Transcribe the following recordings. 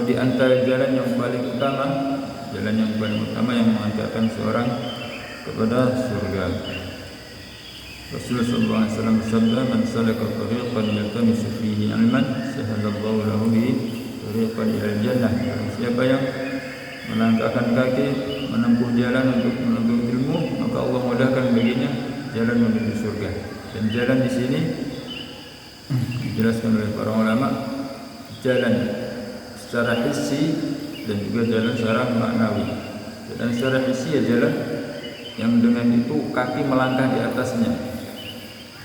Kalau di antara jalan yang paling utama yang mengantarkan seorang kepada surga. Rasulullah SAW bersabda, "Man salaka tariqan yaltamisu fihi 'ilman, sahalallahu lahu bihi tariqan ilal jannah." Siapa yang melangkahkan kaki menempuh jalan untuk menuntut ilmu, maka Allah mudahkan baginya jalan menuju surga. Dan jalan di sini dijelaskan oleh para ulama, jalan secara hissi dan juga jalan secara maknawi. Dan secara hissi ya jalan yang dengan itu kaki melangkah di atasnya,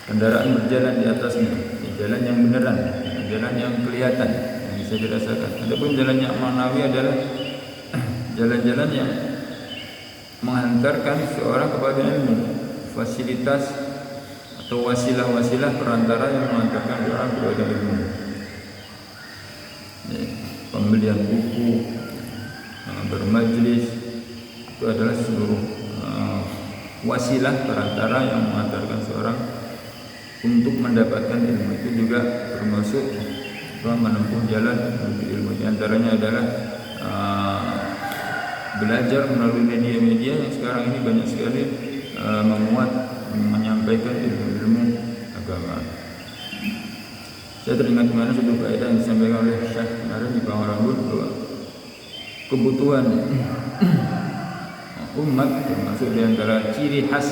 kendaraan berjalan di atasnya, jalan yang beneran, jalan yang kelihatan, yang bisa dirasakan. Adapun jalan yang maknawi adalah jalan-jalan yang menghantarkan seorang kepada ilmu, fasilitas atau wasilah-wasilah perantara yang mengantarkan orang kepada ilmu. Pembelian buku, bermajlis, itu adalah seluruh wasilah perantara yang mengantarkan seorang untuk mendapatkan ilmu. Itu juga termasuk menempuh jalan menuju ilmu. Di antaranya adalah belajar melalui media-media yang sekarang ini banyak sekali memuat menyampaikan ilmu agama. Saya teringat mana satu kaidah yang disampaikan oleh Syekh kemarin di Pangarambut, bahwa kebutuhan umat termasuk di antara ciri khas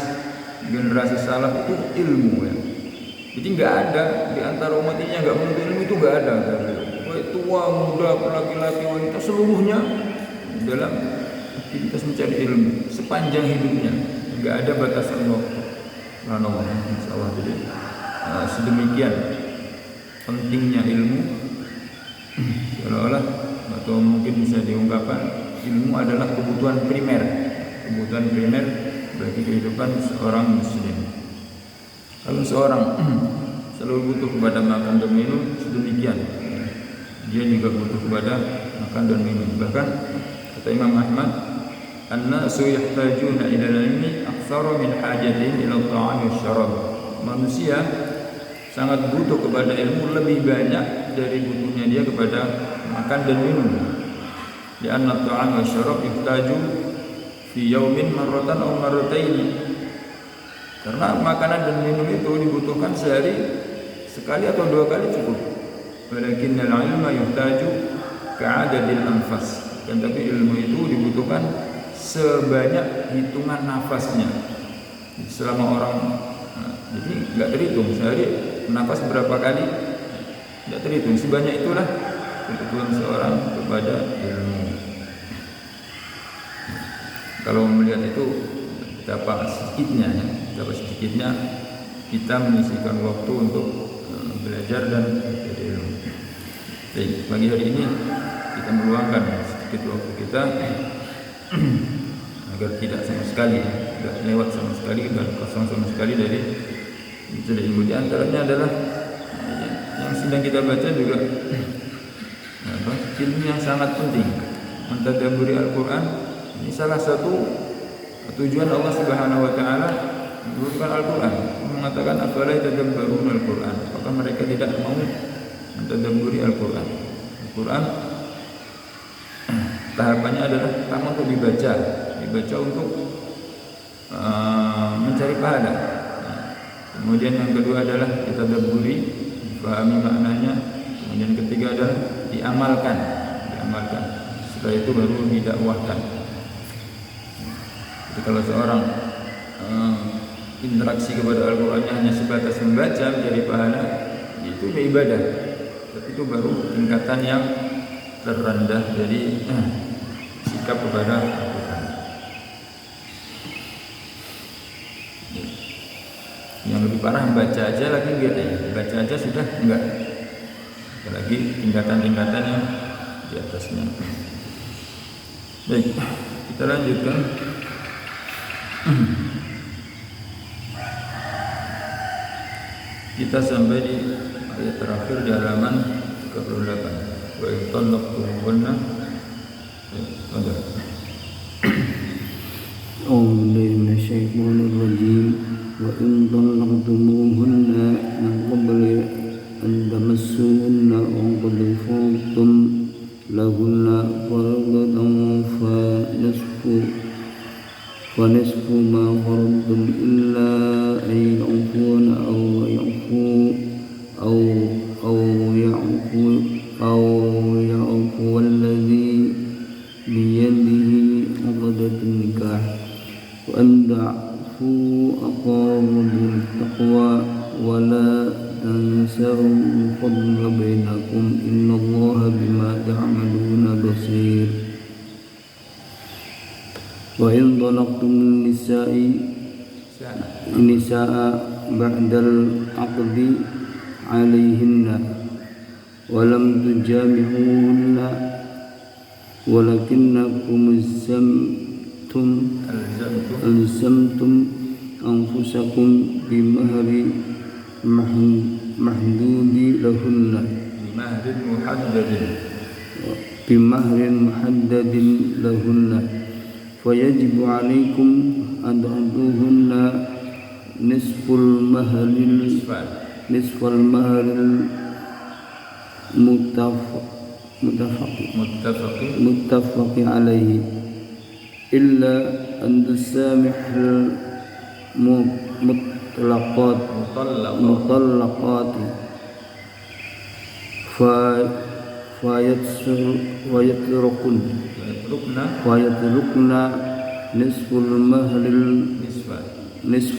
generasi salaf itu ilmu ya. Jadi nggak ada di antara umat ini yang nggak menuntut ilmu, itu nggak ada. Baik tua, muda, laki-laki, wanita, seluruhnya dalam aktivitas mencari ilmu sepanjang hidupnya, nggak ada batasan waktu. Insyaallah. Jadi sedemikian pentingnya ilmu, seolah-olah atau mungkin bisa diungkapkan ilmu adalah kebutuhan primer bagi kehidupan seorang muslim. Kalau seorang selalu butuh kepada makan dan minum, sedemikian dia juga butuh kepada makan dan minum. Bahkan kata Imam Ahmad, "An-nasu yahtajuna ila al-ilmi aktsara min hajatihim ila at-ta'am wasyarab." Manusia sangat butuh kepada ilmu lebih banyak dari butuhnya dia kepada makan dan minum. Di anna at-ta'am wasyarab yahtaju fi yaumin marratan aw marrataini. Karena makanan dan minum itu dibutuhkan sehari sekali atau dua kali cukup. Walakinnal ilma yahtaju ka'adadil anfas. Dan tapi ilmu itu dibutuhkan sebanyak hitungan nafasnya. Selama orang jadi nggak terhitung sehari nafas berapa kali, nggak terhitung. Sebanyak itulah kebutuhan seorang kepada ilmu. Kalau melihat itu betapa sedikitnya kita menyisihkan waktu untuk belajar dan mencari ilmu. Jadi pagi hari ini kita meluangkan sedikit waktu kita agar tidak sama sekali, tidak lewat sama sekali dan kosong sama sekali dari mencari ilmu. Di antaranya adalah yang sedang kita baca juga ilmu yang sangat penting, mentadabburi Al-Quran. Ini salah satu tujuan Allah Subhanahu wa taala menurunkan Al-Quran, mengatakan afala yatadabbaruna Al-Quran, apakah mereka tidak mau mentadabburi Al-Quran. Al-Quran tahapannya adalah pertama untuk dibaca untuk mencari pahala. Kemudian yang kedua adalah ditadabburi, dipahami maknanya. Kemudian ketiga adalah diamalkan. Setelah itu baru didakwahkan. Jadi kalau seorang interaksi kepada Al-Qurannya hanya sebatas membaca menjadi pahala, itu ibadah. Tapi itu baru tingkatan yang terendah dari sikap kepada Al-Quran. Yang lebih parah membaca aja lagi enggak ya. Baca aja sudah enggak. Apalagi tingkatan-tingkatan yang di atasnya. Baik, kita lanjutkan. Kita sampai di ayat terakhir di halaman 38. Wa ittallaqtuhunna. وإن طلقتموهن من قبل أن تمسوهن وقد فرضتم لهن فريضة فنصف ما فرضتم إلا أن يعفون أو يعفو الذي بيده عقدة النكاح وأن تعفوا أقرب للتقوى ولا تنسوا الفضل بينكم إن الله بما تعملون بصير وإن طلقتم النساء بعد العقد عليهن ولم تجامعوهن ولكنكم ألزمتم أنفسكم بمهر محدود لهن فيجب عليكم أن تعطوهن نصف المهر المتفق عليه إلا أن تسامح المطلقات فيتركن نصف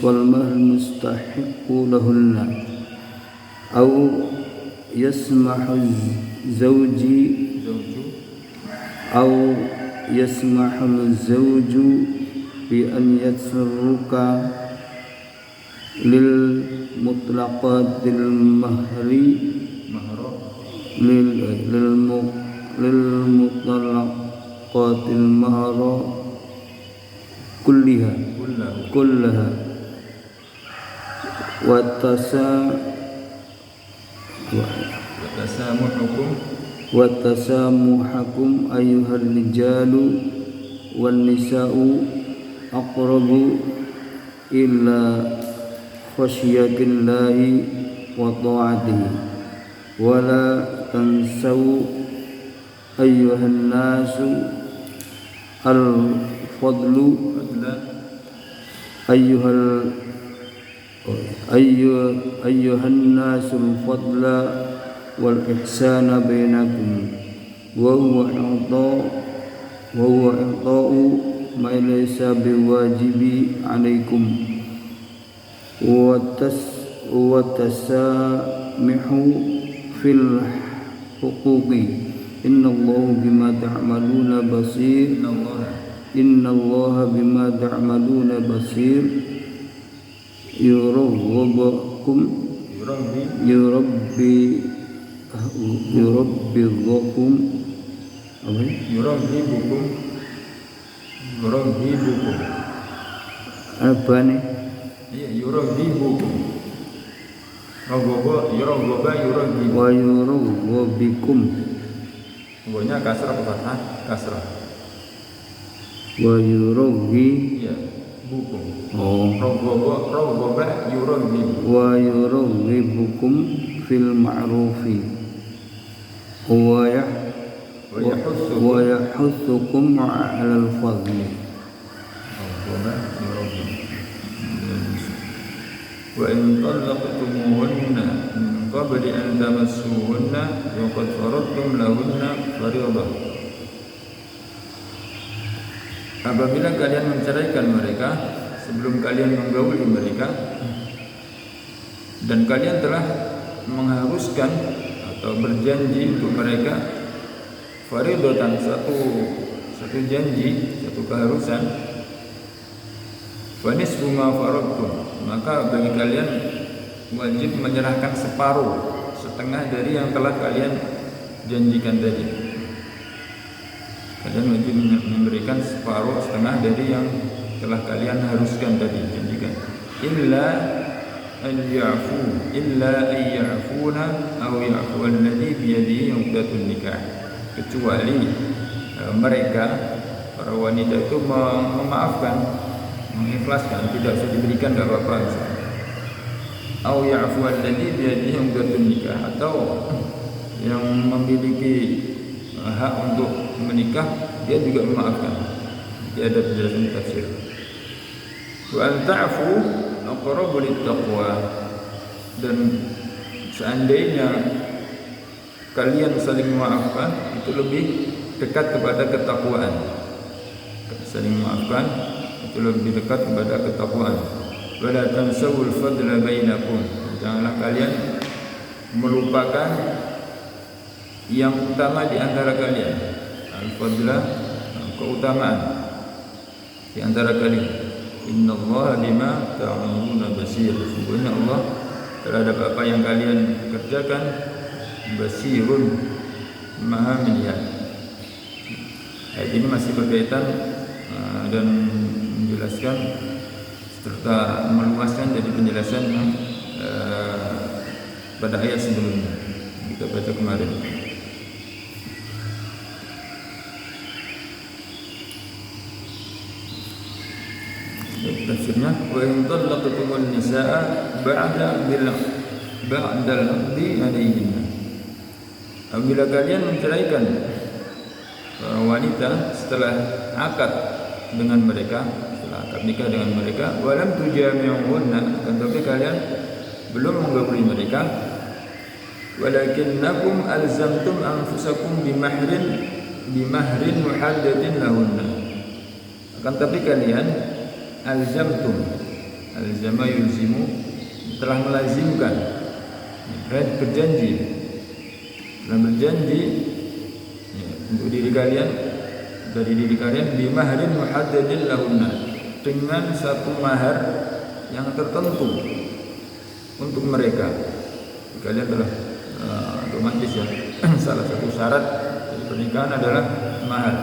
المهر المستحق لهن أو يسمح الزوج بأن يترك للمطلقات المهر كلها وتسامحكم أيها الرجال والنساء أقرب إلى خشية الله وطاعته ولا تنسوا أيها الناس الفضل والإحسان بينكم وهو إعطاء ما ليس بواجب عليكم وتسامحوا في الحقوق إن الله بما تعملون بصير يربيكم apa nih? Yurabbibukum. Wa yurabbikum. Pokoknya kasrah fathah, kasrah. Wa yurabbi. Iya, bukum. Oh. Raghaba yurabbibu. Wa yurabbibukum fil ma'rufi. Wa yahuthukum 'alal fadli. Wa in talaqtumuhunna min qabli an tamassuhunna wa qad faradtum lahunna fariidah. Apabila kalian menceraikan mereka sebelum kalian menggauli mereka dan kalian telah mengharuskan atau berjanji untuk mereka fariidatan, satu janji, satu keharusan, fa nisfu ma faradtum, maka bagi kalian wajib menyerahkan setengah dari yang telah kalian janjikan tadi. Kalian wajib memberikan setengah dari yang telah kalian haruskan tadi, janjikan. Illa an ya'funa aw ya'fu alladhi biyadihi 'uqdatun nikah, kecuali mereka para wanita itu memaafkan, mengikhlaskan, tidak usah diberikan, enggak apa-apa. Au ya'fu alladhi biyadihi 'uqdatun nikah, atau yang memiliki hak untuk menikah, dia juga memaafkan. Dia ada penjelasan tafsir. Wa an ta'fu aqrabu littaqwa, dan seandainya kalian saling memaafkan itu lebih dekat kepada ketakwaan. Saling memaafkan itu lebih dekat kepada ketakwaan. Wala tansawul fadla bainakum, janganlah kalian melupakan yang utama di antara kalian. Al-fadla, keutamaan di antara kalian. Innallaha bima ta'maluna basir. Sesungguhnya Allah terhadap apa yang kalian kerjakan basirun, maha melihat. Ayat ini masih berkaitan dan menjelaskan serta meluaskan dari penjelasan yang pada ayat sebelumnya kita baca kemarin. Tafsirnya, wa in talaqtumun nisaa ba'da al-'aqdi 'alayhinna. Apabila kalian menceraikan wanita setelah akad dengan mereka, setelah akad nikah dengan mereka, walam tujami'uhunna, tetapi kalian belum menggabuli mereka, walakinnakum alzamtum anfusakum bimahrin muhaddadin lahunna, akan tapi kalian alzamtum, alzama yulzimu, telah melazimkan, berjanji untuk diri kalian, dari diri kalian, bimahrin muhaddadin lahunna, dengan satu mahar yang tertentu untuk mereka. Kalian telah otomatis ya salah satu syarat dari pernikahan adalah mahar.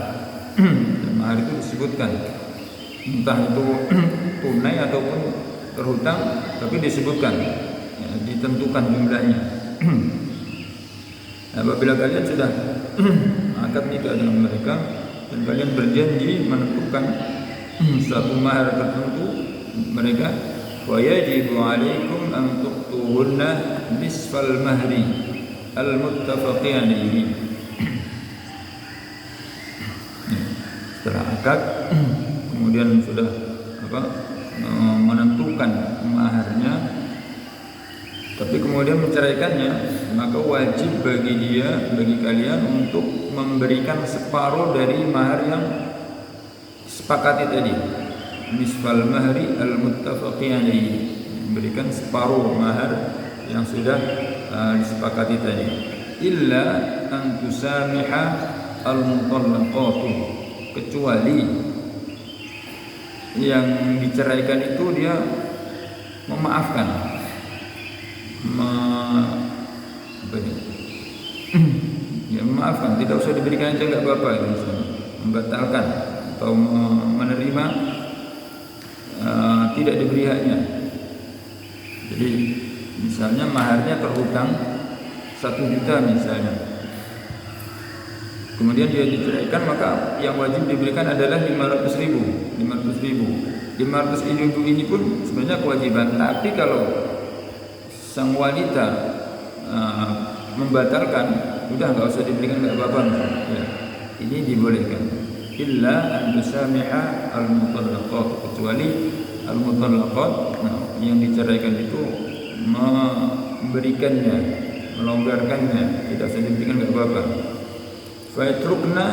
Dan mahar itu disebutkan, entah itu tunai ataupun terhutang, tapi disebutkan ya, ditentukan jumlahnya. Apabila kalian sudah akad nikah dengan mereka dan kalian berjanji menentukan satu mahar tertentu mereka, wa yajibu 'alaikum an tu'tuhunna nisfal mahri al-muttafaqi 'alaihi. Setelah akad kemudian sudah menentukan maharnya, tapi kemudian menceraikannya, maka wajib bagi kalian untuk memberikan separuh dari mahar yang sepakati tadi, nisfal mahri al-muttafaqi alaihi, memberikan separuh mahar yang sudah disepakati tadi. Illa an tusamiha al-mutallaqatu, kecuali yang diceraikan itu dia memaafkan, memaafkan, tidak usah diberikan aja nggak apa-apa, misalnya membatalkan atau menerima tidak diberi haknya. Jadi misalnya maharnya terhutang 1 juta misalnya, kemudian dia diceraikan, maka yang wajib diberikan adalah 500.000. 500.000 ini pun sebenarnya kewajiban, tapi kalau sang wanita membatalkan, udah nggak usah diberikan, nggak apa-apa ya. Ini dibolehkan. Illa an tusamiha al-mutallaqat, kecuali al-mutallaqat, yang diceraikan itu memberikannya, melonggarkannya, tidak usah diberikan, nggak apa-apa. Fa yatrukna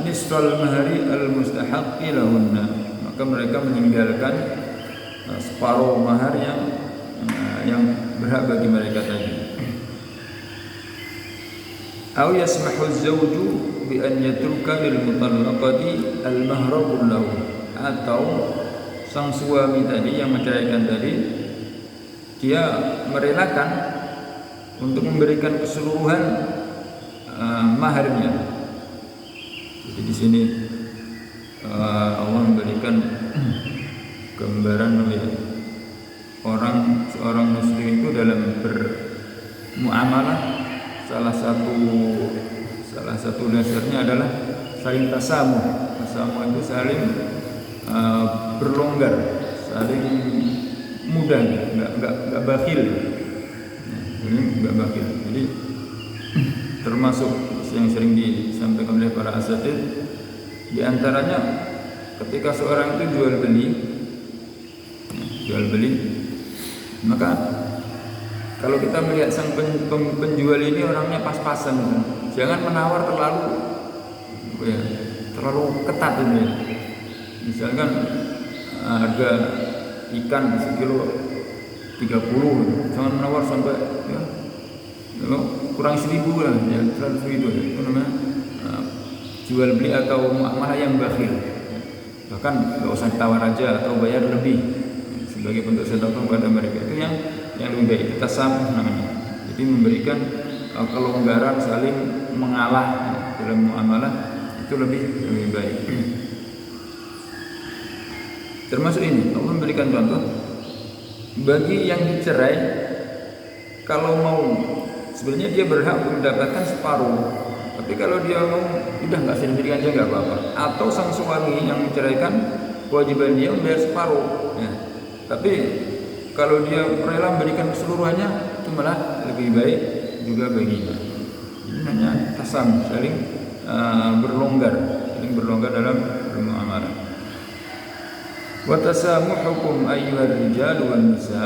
nisfal mahari al-mustahaqqi lahunna, maka mereka meninggalkan separuh mahar yang berhak bagi mereka tadi. Aw yasmahu az-zawju bi an yatruka lil mutallaqati al-mahra kullahu, atau sang suami tadi yang menceraikan tadi, dia merelakan untuk memberikan keseluruhan maharnya. Jadi di sini Allah memberikan gambaran seorang muslim itu dalam bermuamalah, salah satu dasarnya adalah saling tasamuh. Tasamuh itu saling berlonggar, saling mudah, enggak bakhil. Ini enggak bakhil. Jadi termasuk yang sering disampaikan oleh para asatidz. Di antaranya ketika seorang itu jual beli, maka kalau kita melihat sang penjual ini orangnya pas-pasan, jangan menawar terlalu ketat ini. Misalkan harga ikan sekilo 30, jangan menawar sampai kurang 1.000 lah, ya 100 itu namanya jual beli atau muamalah yang bakhil. Bahkan nggak usah tawar aja atau bayar lebih sebagai bentuk sedekah kepada mereka, itu yang lebih baik. Kita tasamuh namanya. Jadi memberikan kelonggaran, saling mengalah dalam muamalah itu lebih baik. Termasuk ini, Allah memberikan contoh bagi yang dicerai, kalau mau sebenarnya dia berhak untuk mendapatkan separuh, tapi kalau dia mau udah nggak usah diberikan aja nggak apa-apa. Atau sang suami yang menceraikan, kewajiban dia membayar separuh. Ya. Tapi kalau dia rela memberikan keseluruhannya, itu malah lebih baik juga baginya. Ini namanya tasam, saling berlonggar dalam bermuamalah. Wa tasamuhukum ayyuhar rijal wan nisa,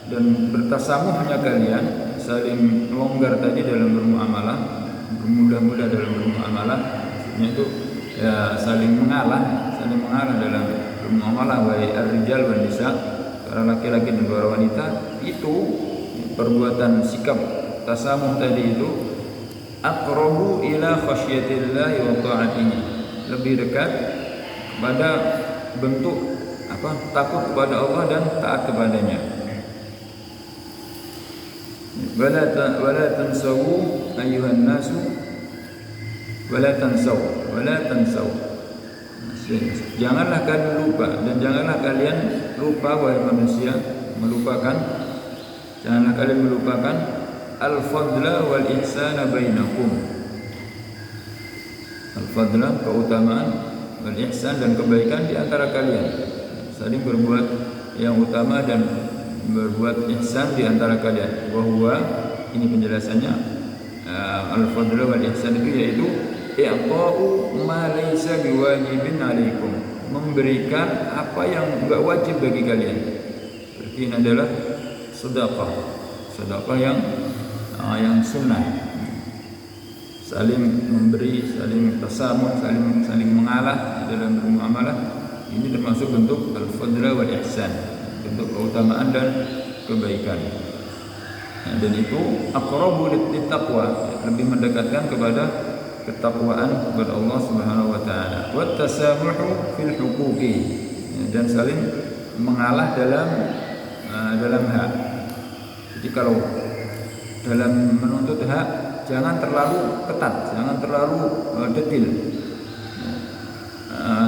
dan bertasamuhnya kalian, saling longgar tadi dalam bermuamalah, bermudah-mudah dalam bermuamalah, maksudnya itu ya saling mengalah dalam bermuamalah, wahai ar-rijal wan nisa, para laki-laki dan para wanita. Itu perbuatan sikap tasamuh tadi itu aqrabu ila khasyatillahi wa ta'atihi, lebih dekat kepada bentuk takut kepada Allah dan taat kepadanya. Wala tansawu ayyuhan nasu wala tansaw. Janganlah kalian lupa, dan janganlah kalian lupa wahai manusia, janganlah kalian melupakan al-fadla wal ihsana bainakum. Al-fadla, keutamaan, wal ihsan, dan kebaikan di antara kalian. Saling berbuat yang utama dan berbuat ihsan di antara kalian. Wa huwa, ini penjelasannya, al-fadla wal ihsan itu yaitu i'ta'u ma laysa biwajibin 'alaikum, memberikan apa yang enggak wajib bagi kalian. Berarti ini adalah sedekah yang sunnah. Saling memberi, saling tasamuh, saling mengalah dalam bermuamalah. Ini termasuk bentuk al-fadla wal ihsan, bentuk keutamaan dan kebaikan. Dan itu aqrabu lit-taqwa, lebih mendekatkan kepada ketakwaan kepada Allah Subhanahu wa taala. Wat tasamuhu fil huquqi, dan saling mengalah dalam hak. Jadi kalau dalam menuntut hak jangan terlalu ketat, jangan terlalu detil.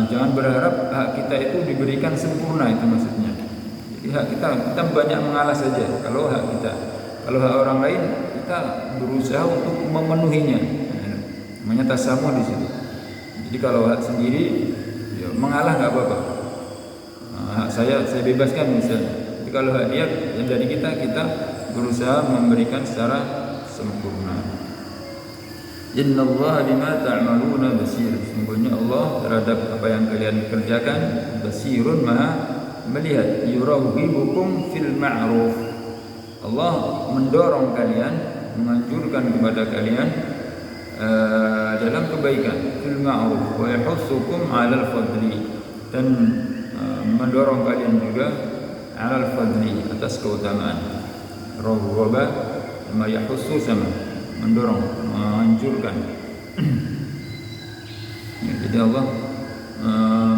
Jangan berharap hak kita itu diberikan sempurna, itu maksudnya. Jadi hak kita banyak mengalah saja. Kalau hak kita, kalau hak orang lain kita berusaha untuk memenuhinya. Namanya tasamuh di situ. Jadi kalau hak sendiri ya mengalah nggak apa-apa. Hak saya bebaskan misalnya. Jadi kalau hak dia yang dari kita berusaha memberikan secara sempurna. Innallaha bima ta'maluna basir. Sungguhnya Allah terhadap apa yang kalian kerjakan basirun, maha melihat. Yuraghibukum fil ma'ruf. Allah mendorong kalian, menganjurkan kepada kalian dalam kebaikan, fil ma'ruf, wa yahussukum 'alal fadli, dan mendorong kalian juga 'alal fadli, atas keutamaan. Raghaba ma yahussu sama mendorong, menganjurkan. Ya, jadi Allah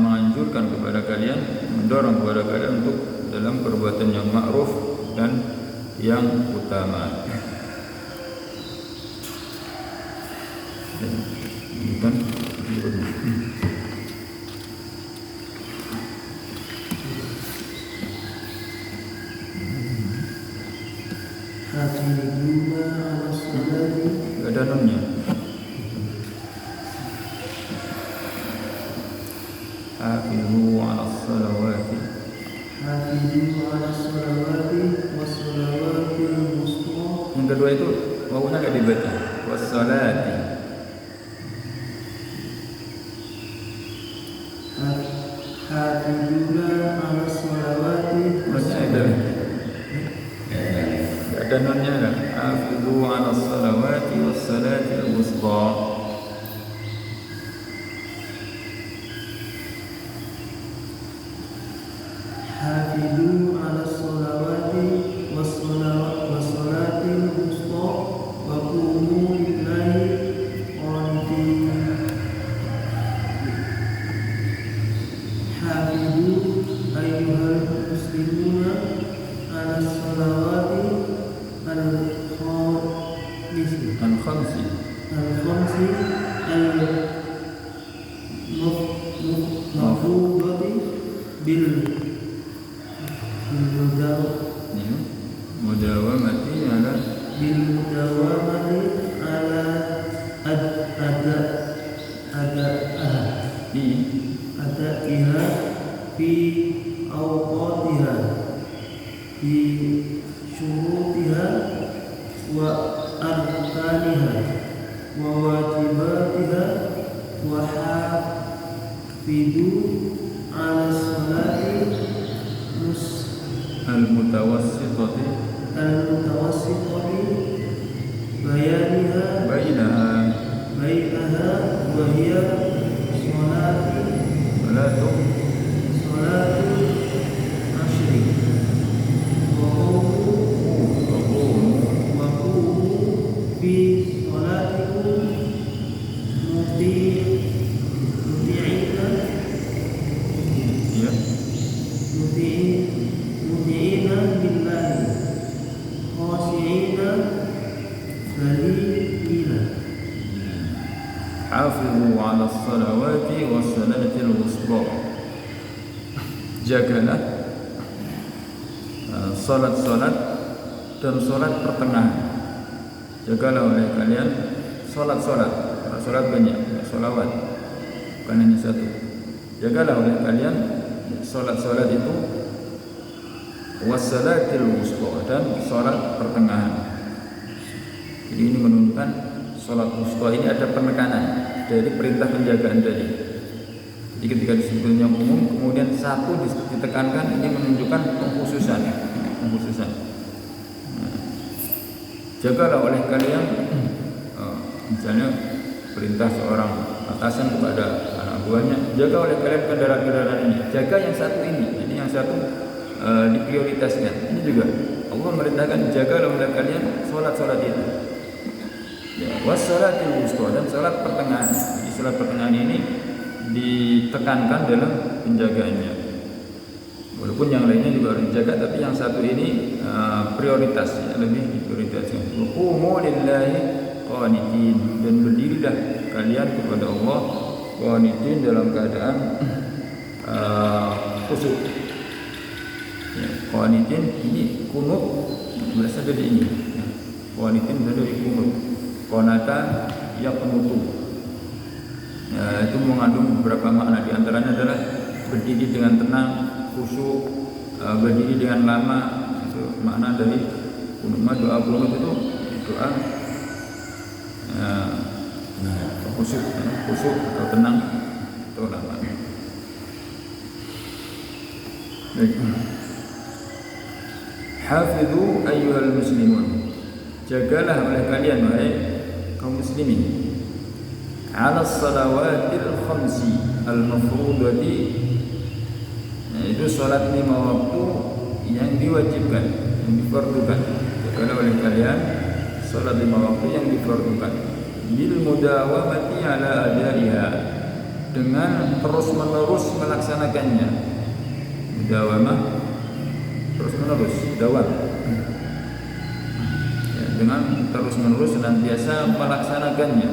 menganjurkan kepada kalian, mendorong kepada kalian untuk dalam perbuatan yang ma'ruf dan yang utama. Bukan gak ada nunnya. Hafizu 'alas salawati was-salawatil wusta. Yang kedua itu wawunya gak dibaca, was-salati. hafiduna ala sholawati ada nonnya ada. Hafizu ala salawati was salati al-wusta. Hafidu ala sholawati wassalati al-wusta wa qumu lillahi qanitin. Hafidu ayyuhal muslimuna ala sholawati al-khamsi al-mafrudati bil mudawamati ala adaiha fi awqatiha fi syurutiha wa arkaniha wa wajibatiha wa hafidu ala salati al-mutawassitati bainaha wa hiya salatu ashri wa qumu fi salatikum muti'ina billahi khashi'ina dhalila. Hafizu ala salawati was salati al-wusta. Jagalah salat-salat dan salat pertengahan. Jagalah oleh kalian salat-salat banyak, salawat bukan hanya satu. Jagalah oleh kalian salat-salat itu wassalatil wusta dan salat pertengahan. Jadi ini menunjukkan salat wusta ini ada penekanan dari perintah penjagaan tadi. Jadi ketika disebutnya umum kemudian satu ditekankan, ini menunjukkan pengkhususan. Jagalah oleh kalian misalnya perintah seorang atasan kepada anak buahnya, jaga oleh kalian kendaraan-kendaraan ini, jaga yang satu ini yang satu diprioritaskan. Ini juga Allah merintahkan jagalah oleh kalian salat itu. Ya, wassalatil wusta dan salat pertengahan. Jadi salat pertengahan ini ditekankan dalam penjagaannya. Walaupun yang lainnya juga harus dijaga, tapi yang satu ini prioritas, ya, lebih diprioritaskan. Qumu lillahi qanitin, dan berdirilah kalian kepada Allah qanitin dalam keadaan khusyuk. Ya, qanitin ini kunut berasal dari ini. Ya, qanitin berasal dari kunut. Qanata yaqnutu. Ya, itu mengandung beberapa makna. Di antaranya adalah berdiri dengan tenang, khusyuk, berdiri dengan lama. Itu makna dari kunut. Doa kunut itu doa khusyuk atau tenang atau lama. Baik. Hafidhu ayyuhal muslimun, jagalah oleh kalian wahai kaum muslimin, ala salawatil khamsi al-mafrudati, yaitu salat 5 waktu yang diwajibkan, yang difardukan. Jagalah oleh kalian salat 5 waktu yang difardukan, bil mudawamati ala adaiha, dengan terus-menerus melaksanakannya. Mudawamah terus-menerus, dawam. Ya, dengan terus-menerus senantiasa melaksanakannya.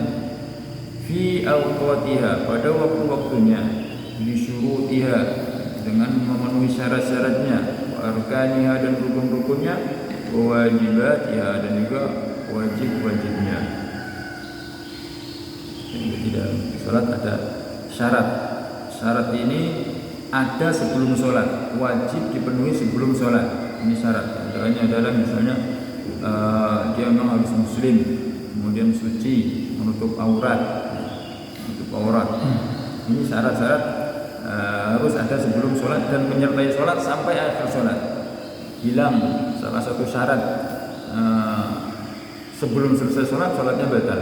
Fi awqatiha, pada waktu-waktunya. Bi syurutiha, dengan memenuhi syarat-syaratnya. Wa arkaniha, dan rukun-rukunnya. Wa wajibatiha, dan juga wajib-wajibnya. Jadi dalam salat ada syarat. Syarat ini ada sebelum sholat, wajib dipenuhi sebelum sholat. Ini syarat. Antaranya adalah misalnya dia memang harus muslim, kemudian suci, menutup aurat. Ini syarat-syarat harus ada sebelum sholat dan menyertai sholat sampai akhir sholat. Hilang salah satu syarat sebelum selesai sholat, sholatnya batal.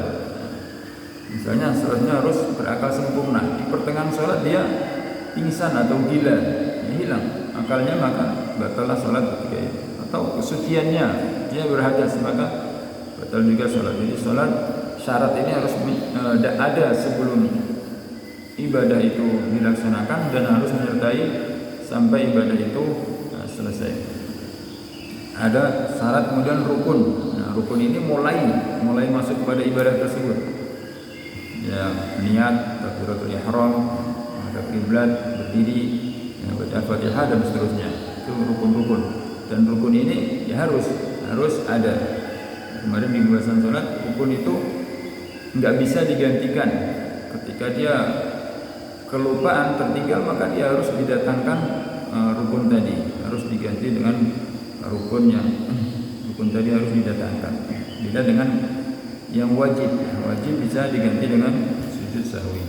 Misalnya sholatnya harus berakal sempurna, di pertengahan sholat dia pingsan atau gila, hilang akalnya, maka batallah sholat ketika itu. Atau kesuciannya, dia berhadas, maka batal juga sholat. Jadi sholat syarat ini harus ada sebelum ibadah itu dilaksanakan dan harus menyertai sampai ibadah itu selesai. Ada syarat kemudian rukun. Nah, rukun ini mulai masuk kepada ibadah tersebut. Ya, niat, takbiratul ihram, menghadap kiblat, berdiri, ya, baca Fatihah dan seterusnya. Itu rukun-rukun. Dan rukun ini ya harus ada. Kemarin di pembahasan sholat, rukun itu nggak bisa digantikan. Ketika dia kelupaan, tertinggal, maka dia harus didatangkan rukun tadi, harus diganti dengan rukun tadi harus didatangkan. Beda dengan yang wajib bisa diganti dengan sujud sahwi.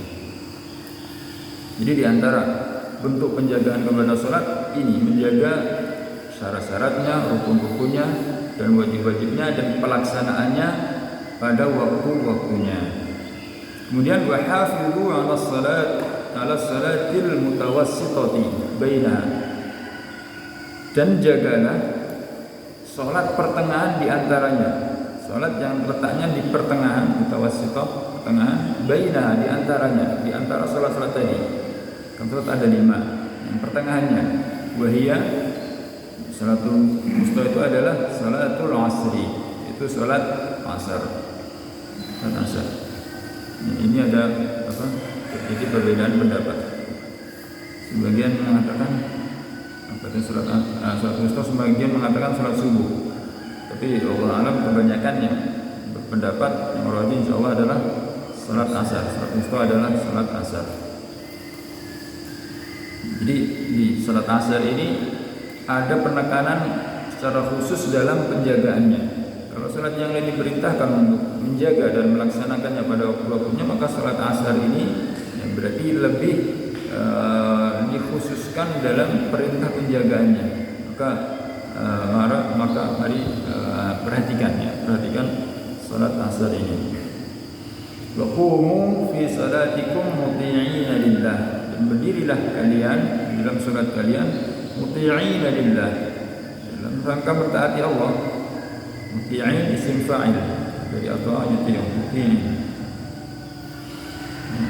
Jadi di antara bentuk penjagaan kepada sholat ini menjaga syarat-syaratnya, rukun-rukunnya, dan wajib-wajibnya, dan pelaksanaannya pada waktu-waktunya. Kemudian wa hafizu 'ala salatil mutawassitati bainaha, dan jagalah sholat pertengahan di antaranya, sholat yang letaknya di pertengahan, mutawassitah, pertengahan, bainaha, di antaranya, di antara sholat-sholat tadi. Kan sholat ada 5, yang pertengahannya wahiyah salatul wusta, itu adalah salatul asri, itu sholat asar. Ini ada apa? Jadi perbedaan pendapat. Sebagian mengatakan sholat wusta, sebagian mengatakan sholat subuh. Tapi Allah alam kebanyakan yang berpendapat yang rajih insyaallah adalah sholat asar. Sholat wusta adalah sholat asar. Jadi di sholat asar ini ada penekanan secara khusus dalam penjagaannya. Kalau sholat yang lain diperintahkan untuk menjaga dan melaksanakannya pada waktu-waktunya, maka sholat asar ini ya, berarti lebih dikhususkan dalam perintah penjagaannya. Maka mari perhatikan sholat asar ini. Wa qumu fi salatikum muti'ina lillah, dan berdirilah kalian dalam sholat kalian muti'ina lillah, dalam rangka mentaati Allah. Muti'in isim fa'il dari ata'a yuti'u,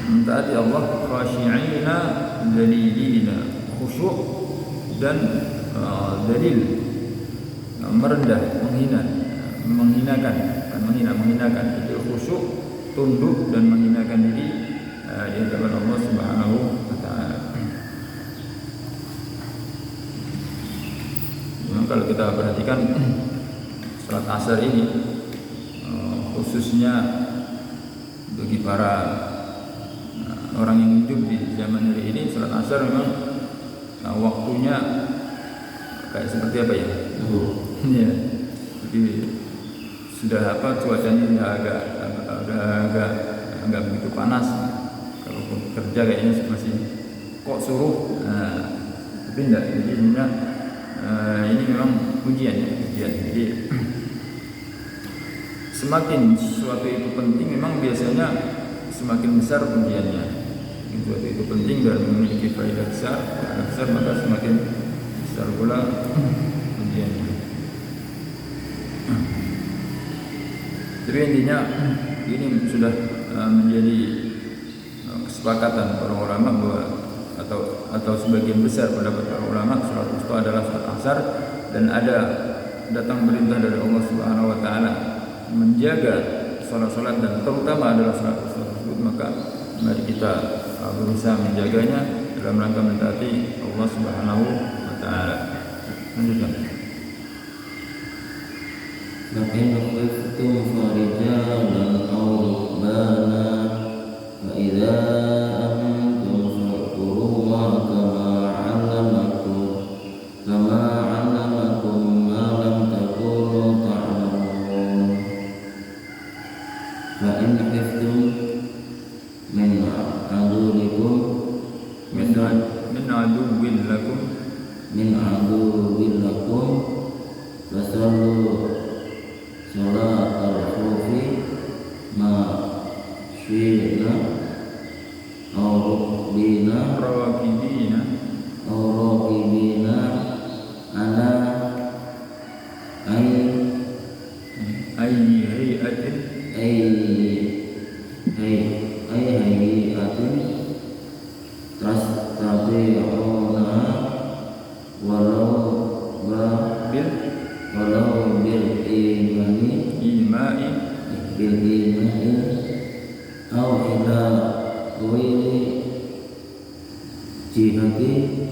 mentaati Allah, khashi'ina dalilina, khusyuk dan dalil, merendah, menghinakan, itu khusyuk, tunduk dan menghinakan diri di hadapan Allah Subhanahu wa taala. Kalau kita perhatikan salat asar ini, khususnya bagi para orang yang hidup di zaman hari ini, salat asar memang waktunya kayak seperti apa ya? Ya, jadi sudah cuacanya agak begitu panas. Kalau kerja kayaknya masih kok suruh, tapi enggak. Jadi sebenarnya ini memang ujian. Jadi semakin sesuatu itu penting, memang biasanya semakin besar ujiannya. Sesuatu itu penting dan memiliki faedah besar, maka semakin besar pula ujiannya. Jadi intinya ini sudah menjadi kesepakatan para ulama bahwa atau sebagian besar pendapat para ulama, salat wusta adalah salat asar, dan ada datang perintah dari Allah Subhanahu wa taala menjaga salat-salat dan terutama adalah salat wusta tersebut. Maka mari kita berusaha menjaganya dalam rangka mentaati Allah Subhanahu wa taala. Lanjutkan. Lakin khiftum farijalan aw rukbana fa idza antum fadhkurullaha kama 'allamakum ma lam takunu ta'lamun. Fa in khiftum min adulikum raqibina ala ayyi hay'atin hayyatin tastabi'una walau bil imani au ila ghairi jihati